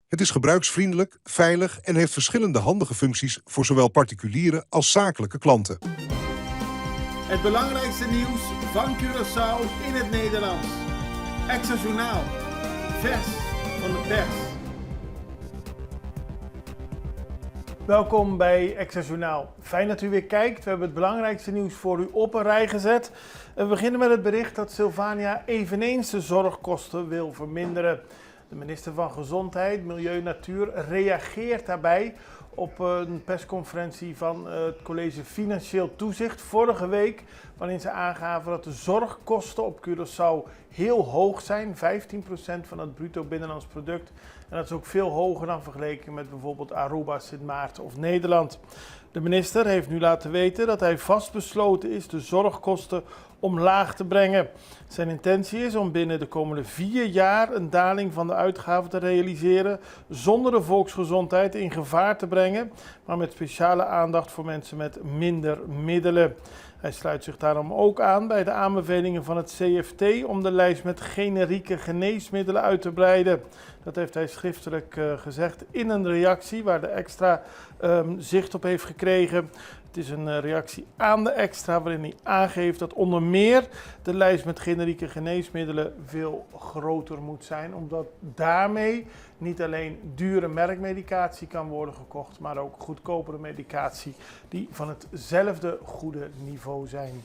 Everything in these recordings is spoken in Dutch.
Het is gebruiksvriendelijk, veilig en heeft verschillende handige functies voor zowel particuliere als zakelijke klanten. Het belangrijkste nieuws van Curaçao in het Nederlands. Extra Journaal. Vers van de pers. Welkom bij Extra Journaal. Fijn dat u weer kijkt. We hebben het belangrijkste nieuws voor u op een rij gezet. We beginnen met het bericht dat Sylvania eveneens de zorgkosten wil verminderen. De minister van Gezondheid, Milieu en Natuur reageert daarbij op een persconferentie van het College Financieel Toezicht vorige week, waarin ze aangaven dat de zorgkosten op Curaçao heel hoog zijn, 15% van het bruto binnenlands product. En dat is ook veel hoger dan vergeleken met bijvoorbeeld Aruba, Sint Maarten of Nederland. De minister heeft nu laten weten dat hij vastbesloten is de zorgkosten omlaag te brengen. Zijn intentie is om binnen de komende 4 jaar een daling van de uitgaven te realiseren, zonder de volksgezondheid in gevaar te brengen, maar met speciale aandacht voor mensen met minder middelen. Hij sluit zich daarom ook aan bij de aanbevelingen van het CFT om de lijst met generieke geneesmiddelen uit te breiden. Dat heeft hij schriftelijk gezegd in een reactie waar de Extra zicht op heeft gekregen. Het is een reactie aan de Extra waarin hij aangeeft dat onder meer de lijst met generieke geneesmiddelen veel groter moet zijn, omdat daarmee niet alleen dure merkmedicatie kan worden gekocht, maar ook goedkopere medicatie die van hetzelfde goede niveau zijn.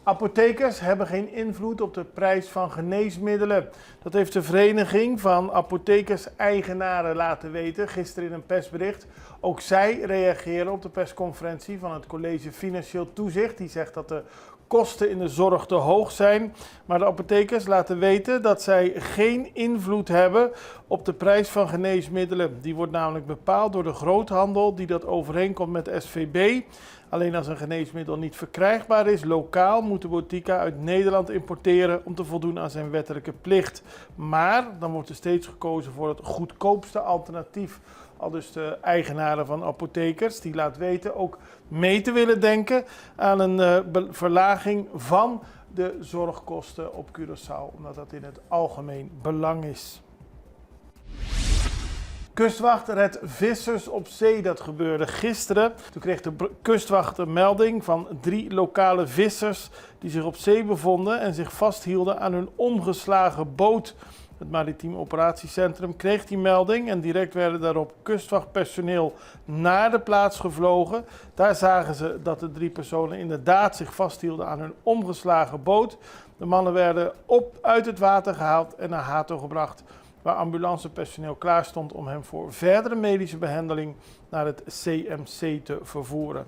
Apothekers hebben geen invloed op de prijs van geneesmiddelen. Dat heeft de Vereniging van Apothekers-Eigenaren laten weten gisteren in een persbericht. Ook zij reageren op de persconferentie van het College Financieel Toezicht. Die zegt dat de kosten in de zorg te hoog zijn. Maar de apothekers laten weten dat zij geen invloed hebben op de prijs van geneesmiddelen. Die wordt namelijk bepaald door de groothandel die dat overeenkomt met de SVB. Alleen als een geneesmiddel niet verkrijgbaar is lokaal, moet de Botica uit Nederland importeren om te voldoen aan zijn wettelijke plicht. Maar dan wordt er steeds gekozen voor het goedkoopste alternatief. Al dus de eigenaren van apothekers, die laat weten ook mee te willen denken aan een verlaging van de zorgkosten op Curaçao, omdat dat in het algemeen belang is. Kustwacht redt vissers op zee. Dat gebeurde gisteren. Toen kreeg de kustwacht een melding van 3 lokale vissers die zich op zee bevonden en zich vasthielden aan hun omgeslagen boot. Het Maritiem Operatiecentrum kreeg die melding en direct werden daarop kustwachtpersoneel naar de plaats gevlogen. Daar zagen ze dat de 3 personen inderdaad zich vasthielden aan hun omgeslagen boot. De mannen werden uit het water gehaald en naar Hato gebracht, waar ambulancepersoneel klaar stond om hem voor verdere medische behandeling naar het CMC te vervoeren.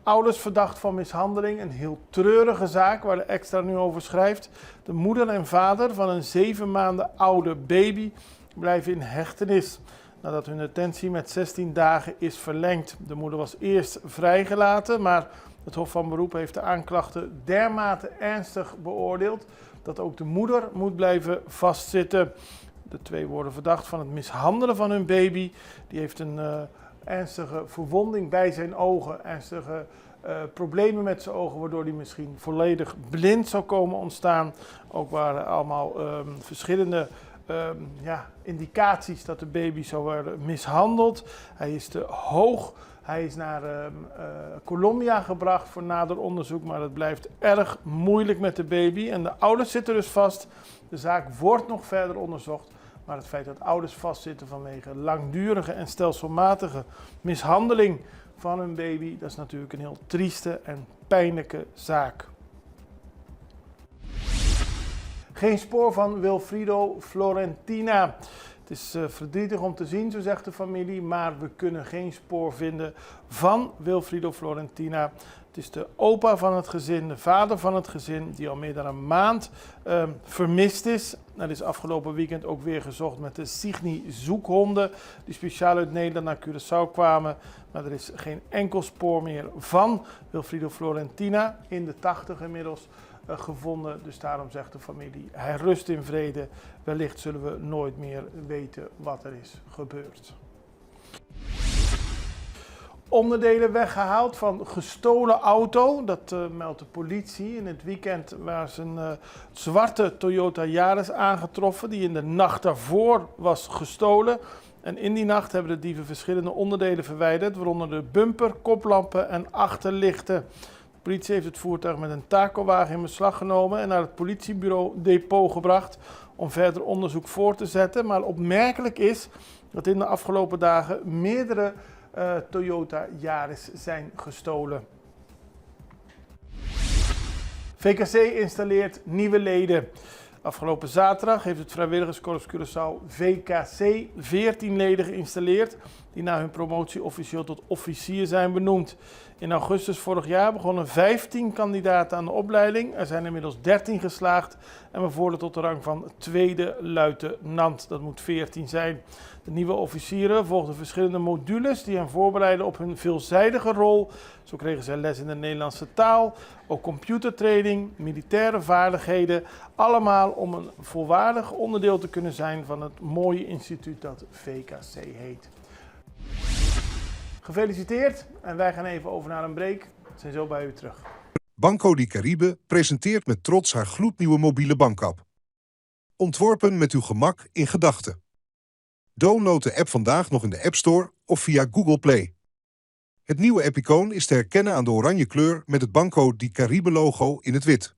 Ouders verdacht van mishandeling, een heel treurige zaak waar de Extra nu over schrijft. De moeder en vader van een 7 maanden oude baby blijven in hechtenis nadat hun detentie met 16 dagen is verlengd. De moeder was eerst vrijgelaten, maar het Hof van Beroep heeft de aanklachten dermate ernstig beoordeeld dat ook de moeder moet blijven vastzitten. De 2 worden verdacht van het mishandelen van hun baby. Die heeft een ernstige verwonding bij zijn ogen, ernstige problemen met zijn ogen, waardoor hij misschien volledig blind zou komen ontstaan. Ook waren allemaal verschillende indicaties dat de baby zou worden mishandeld. Hij is te hoog. Hij is naar Colombia gebracht voor nader onderzoek, maar het blijft erg moeilijk met de baby. En de ouders zitten dus vast. De zaak wordt nog verder onderzocht. Maar het feit dat ouders vastzitten vanwege langdurige en stelselmatige mishandeling van hun baby, dat is natuurlijk een heel trieste en pijnlijke zaak. Geen spoor van Wilfrido Florentina. Het is verdrietig om te zien, zo zegt de familie, maar we kunnen geen spoor vinden van Wilfrido Florentina. Het is de opa van het gezin, de vader van het gezin, die al meer dan een maand vermist is. Er is afgelopen weekend ook weer gezocht met de Cygni zoekhonden, die speciaal uit Nederland naar Curaçao kwamen. Maar er is geen enkel spoor meer van Wilfrido Florentina, in de 80 inmiddels gevonden. Dus daarom zegt de familie, hij rust in vrede. Wellicht zullen we nooit meer weten wat er is gebeurd. onderdelen weggehaald van gestolen auto. Dat meldt de politie. In het weekend was een zwarte Toyota Yaris aangetroffen die in de nacht daarvoor was gestolen. En in die nacht hebben de dieven verschillende onderdelen verwijderd, waaronder de bumper, koplampen en achterlichten. De politie heeft het voertuig met een takelwagen in beslag genomen en naar het politiebureau depot gebracht om verder onderzoek voor te zetten. Maar opmerkelijk is dat in de afgelopen dagen meerdere Toyota Yaris zijn gestolen. VKC installeert nieuwe leden. Afgelopen zaterdag heeft het vrijwilligerskorps Curaçao VKC 14 leden geïnstalleerd die na hun promotie officieel tot officier zijn benoemd. In augustus vorig jaar begonnen 15 kandidaten aan de opleiding. Er zijn inmiddels 13 geslaagd en bevoordeeld tot de rang van tweede luitenant. Dat moet 14 zijn. De nieuwe officieren volgden verschillende modules die hen voorbereiden op hun veelzijdige rol. Zo kregen zij les in de Nederlandse taal, ook computertraining, militaire vaardigheden. Allemaal om een volwaardig onderdeel te kunnen zijn van het mooie instituut dat VKC heet. Gefeliciteerd en wij gaan even over naar een break. We zijn zo bij u terug. Banco di Caribe presenteert met trots haar gloednieuwe mobiele bankapp. Ontworpen met uw gemak in gedachten. Download de app vandaag nog in de App Store of via Google Play. Het nieuwe app-icoon is te herkennen aan de oranje kleur met het Banco di Caribe logo in het wit.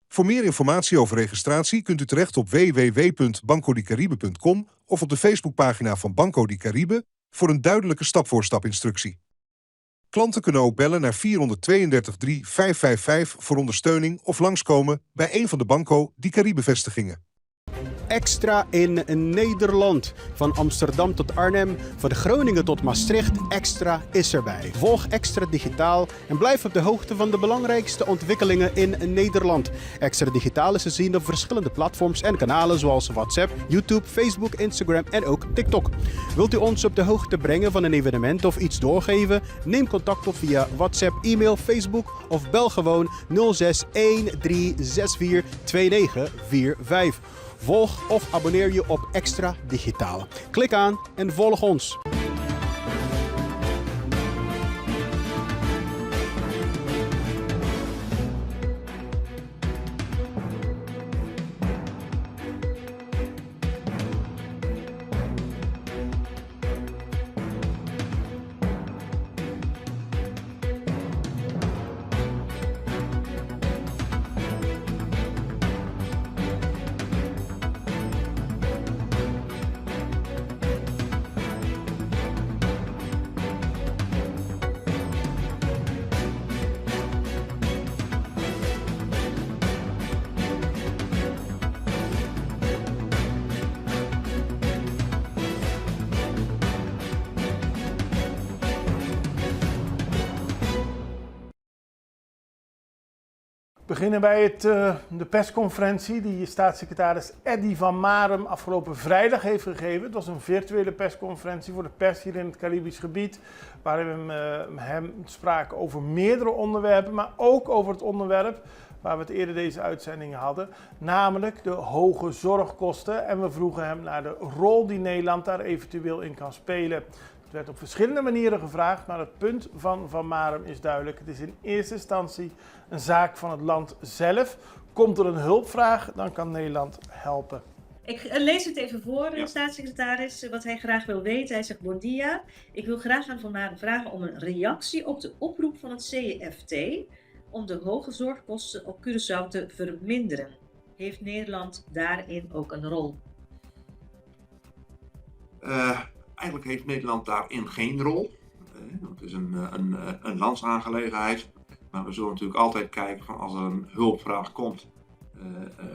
Voor meer informatie over registratie kunt u terecht op www.bancodicaribe.com of op de Facebookpagina van Banco di Caribe voor een duidelijke stap-voor-stap instructie. Klanten kunnen ook bellen naar 432 3555 voor ondersteuning of langskomen bij een van de Banco di Caribe vestigingen. Extra in Nederland. Van Amsterdam tot Arnhem, van Groningen tot Maastricht, Extra is erbij. Volg Extra Digitaal en blijf op de hoogte van de belangrijkste ontwikkelingen in Nederland. Extra Digitaal is te zien op verschillende platforms en kanalen zoals WhatsApp, YouTube, Facebook, Instagram en ook TikTok. Wilt u ons op de hoogte brengen van een evenement of iets doorgeven? Neem contact op via WhatsApp, e-mail, Facebook of bel gewoon 06 1364 2945. Volg of abonneer je op Extra Digitaal. Klik aan en volg ons. We beginnen bij de persconferentie die staatssecretaris Eddy van Marem afgelopen vrijdag heeft gegeven. Het was een virtuele persconferentie voor de pers hier in het Caribisch gebied, waarin we hem spraken over meerdere onderwerpen, maar ook over het onderwerp waar we het eerder deze uitzending hadden, namelijk de hoge zorgkosten. En we vroegen hem naar de rol die Nederland daar eventueel in kan spelen. Het werd op verschillende manieren gevraagd, maar het punt van Van Marem is duidelijk. Het is in eerste instantie een zaak van het land zelf. Komt er een hulpvraag, dan kan Nederland helpen. Ik lees het even voor, staatssecretaris, wat hij graag wil weten. Hij zegt, bon dia, ik wil graag aan Van Marem vragen om een reactie op de oproep van het CFT om de hoge zorgkosten op Curaçao te verminderen. Heeft Nederland daarin ook een rol? Eigenlijk heeft Nederland daarin geen rol. Het is een landsaangelegenheid. Maar we zullen natuurlijk altijd kijken van als er een hulpvraag komt,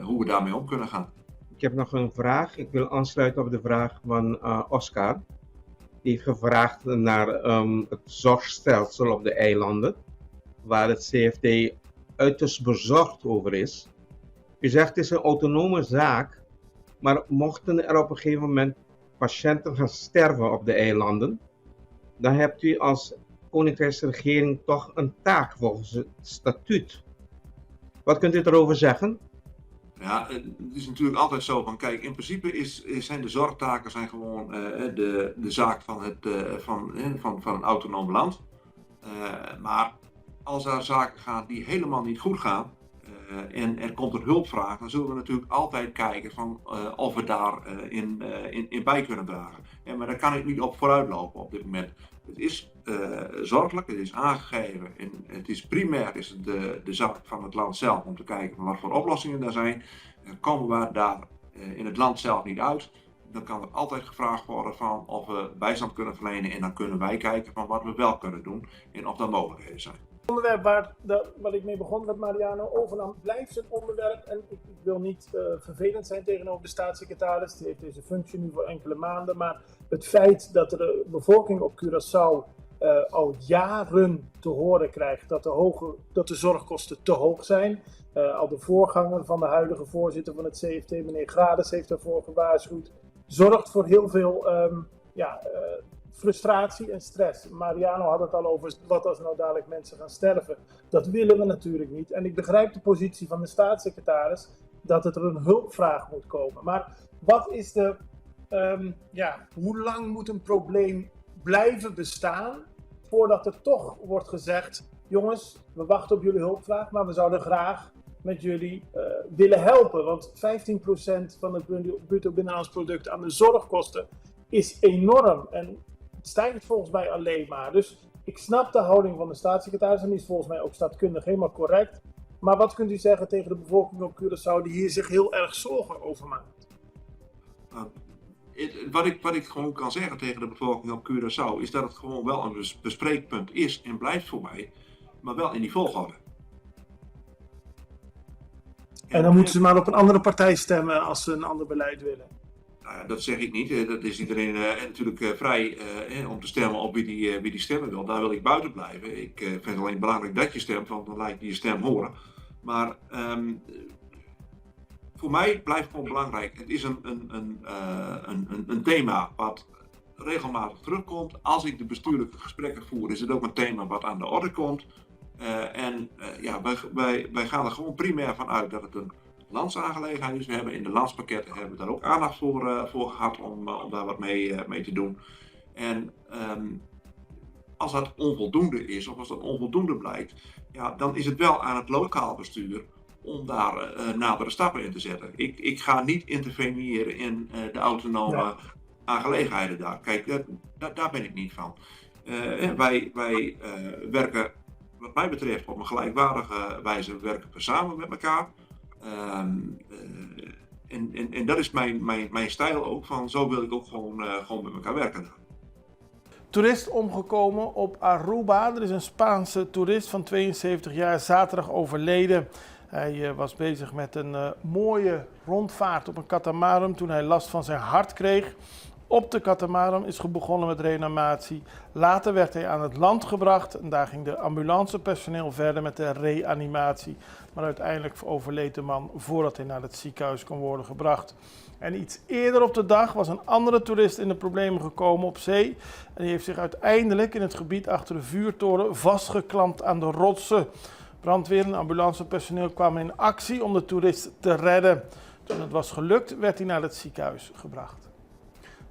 hoe we daarmee om kunnen gaan. Ik heb nog een vraag. Ik wil aansluiten op de vraag van Oscar. Die heeft gevraagd naar het zorgstelsel op de eilanden, waar het CFT uiterst bezorgd over is. U zegt het is een autonome zaak, maar mochten er op een gegeven moment patiënten gaan sterven op de eilanden, dan hebt u als Koninkrijksregering toch een taak volgens het statuut. Wat kunt u erover zeggen? Ja, het is natuurlijk altijd zo van, kijk, in principe zijn de zorgtaken gewoon de zaak van een autonoom land. Maar als er zaken gaan die helemaal niet goed gaan en er komt een hulpvraag, dan zullen we natuurlijk altijd kijken van of we daar in bij kunnen dragen. Maar daar kan ik niet op vooruitlopen op dit moment. Het is zorgelijk, het is aangegeven en het is primair de zaak van het land zelf om te kijken wat voor oplossingen er zijn. Komen we daar in het land zelf niet uit, dan kan er altijd gevraagd worden van of we bijstand kunnen verlenen en dan kunnen wij kijken van wat we wel kunnen doen en of er mogelijkheden zijn. Het onderwerp waar ik mee begon, wat Mariano overnam, blijft een onderwerp. En ik wil niet vervelend zijn tegenover de staatssecretaris. Die heeft deze functie nu voor enkele maanden. Maar het feit dat de bevolking op Curaçao al jaren te horen krijgt dat de zorgkosten te hoog zijn. Al de voorganger van de huidige voorzitter van het CFT, meneer Grades, heeft daarvoor gewaarschuwd. Zorgt voor heel veel frustratie en stress. Mariano had het al over wat als nou dadelijk mensen gaan sterven. Dat willen we natuurlijk niet. En ik begrijp de positie van de staatssecretaris dat er een hulpvraag moet komen. Maar wat is hoe lang moet een probleem blijven bestaan voordat er toch wordt gezegd, jongens, we wachten op jullie hulpvraag, maar we zouden graag met jullie willen helpen. Want 15% van het bruto binnenlands product aan de zorgkosten is enorm. En het stijgt volgens mij alleen maar. Dus ik snap de houding van de staatssecretaris en die is volgens mij ook staatkundig helemaal correct. Maar wat kunt u zeggen tegen de bevolking op Curaçao die hier zich heel erg zorgen over maakt? Wat ik gewoon kan zeggen tegen de bevolking op Curaçao is dat het gewoon wel een bespreekpunt is en blijft voor mij, maar wel in die volgorde. En dan moeten ze maar op een andere partij stemmen als ze een ander beleid willen. Dat zeg ik niet. Dat is iedereen natuurlijk vrij om te stemmen op wie die stemmen wil. Daar wil ik buiten blijven. Ik vind het alleen belangrijk dat je stemt, want dan laat je je stem horen. Maar voor mij blijft gewoon belangrijk. Het is een thema wat regelmatig terugkomt. Als ik de bestuurlijke gesprekken voer, is het ook een thema wat aan de orde komt. Wij gaan er gewoon primair van uit dat het een landsaangelegenheid is. We hebben in de landspakketten daar ook aandacht voor gehad om daar wat mee te doen. En als dat onvoldoende is, of als dat onvoldoende blijkt, ja, dan is het wel aan het lokaal bestuur om daar nadere stappen in te zetten. Ik ga niet interveneren in de autonome aangelegenheden daar. Kijk, daar ben ik niet van. Wij werken, wat mij betreft, op een gelijkwaardige wijze werken we samen met elkaar. En dat is mijn stijl ook, van zo wil ik ook gewoon met elkaar werken. Toerist omgekomen op Aruba. Er is een Spaanse toerist van 72 jaar zaterdag overleden. Hij was bezig met een mooie rondvaart op een katamaran toen hij last van zijn hart kreeg. Op de katamaran is begonnen met reanimatie. Later werd hij aan het land gebracht en daar ging de ambulancepersoneel verder met de reanimatie. Maar uiteindelijk overleed de man voordat hij naar het ziekenhuis kon worden gebracht. En iets eerder op de dag was een andere toerist in de problemen gekomen op zee. En die heeft zich uiteindelijk in het gebied achter de vuurtoren vastgeklampt aan de rotsen. Brandweer en ambulancepersoneel kwamen in actie om de toerist te redden. Toen het was gelukt, werd hij naar het ziekenhuis gebracht.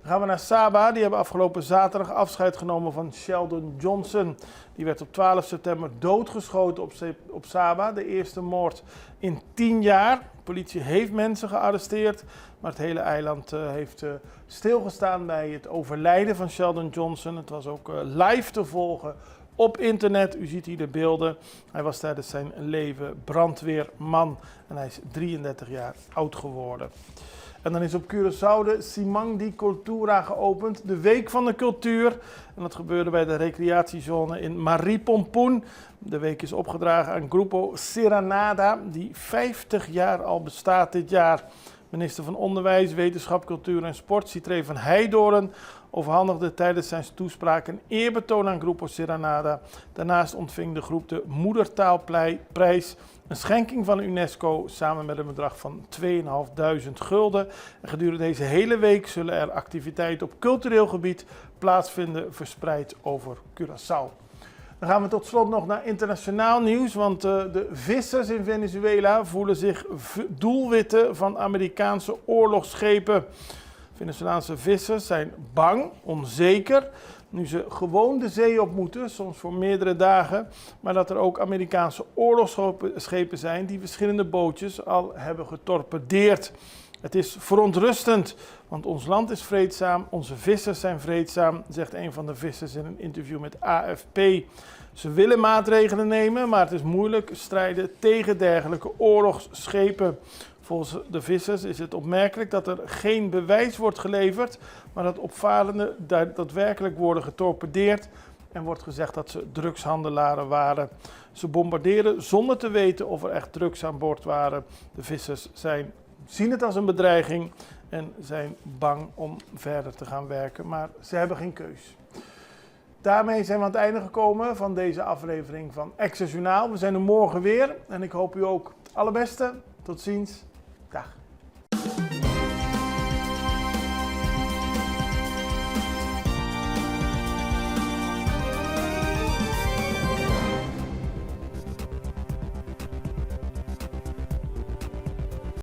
Dan gaan we naar Sabah. Die hebben afgelopen zaterdag afscheid genomen van Sheldon Johnson. Die werd op 12 september doodgeschoten op Sabah. De eerste moord in 10 jaar. De politie heeft mensen gearresteerd. Maar het hele eiland heeft stilgestaan bij het overlijden van Sheldon Johnson. Het was ook live te volgen op internet. U ziet hier de beelden. Hij was tijdens zijn leven brandweerman. En hij is 33 jaar oud geworden. En dan is op Curaçao de Simang di Cultura geopend, de Week van de Cultuur. En dat gebeurde bij de recreatiezone in Maripompun. De week is opgedragen aan Grupo Serenada, die 50 jaar al bestaat dit jaar. Minister van Onderwijs, Wetenschap, Cultuur en Sport, Citré van Heidoren, overhandigde tijdens zijn toespraak een eerbetoon aan Grupo Serenada. Daarnaast ontving de groep de Moedertaalprijs, een schenking van UNESCO samen met een bedrag van 2.500 gulden. En gedurende deze hele week zullen er activiteiten op cultureel gebied plaatsvinden, verspreid over Curaçao. Dan gaan we tot slot nog naar internationaal nieuws, want de vissers in Venezuela voelen zich doelwitten van Amerikaanse oorlogsschepen. Venezolaanse vissers zijn bang, onzeker, nu ze gewoon de zee op moeten, soms voor meerdere dagen, maar dat er ook Amerikaanse oorlogsschepen zijn die verschillende bootjes al hebben getorpedeerd. Het is verontrustend, want ons land is vreedzaam, onze vissers zijn vreedzaam, zegt een van de vissers in een interview met AFP. Ze willen maatregelen nemen, maar het is moeilijk strijden tegen dergelijke oorlogsschepen. Volgens de vissers is het opmerkelijk dat er geen bewijs wordt geleverd, maar dat opvarenden daadwerkelijk worden getorpedeerd en wordt gezegd dat ze drugshandelaren waren. Ze bombarderen zonder te weten of er echt drugs aan boord waren. De vissers zien het als een bedreiging en zijn bang om verder te gaan werken, maar ze hebben geen keus. Daarmee zijn we aan het einde gekomen van deze aflevering van Extra Journaal. We zijn er morgen weer en ik hoop u ook het allerbeste. Tot ziens. Dag.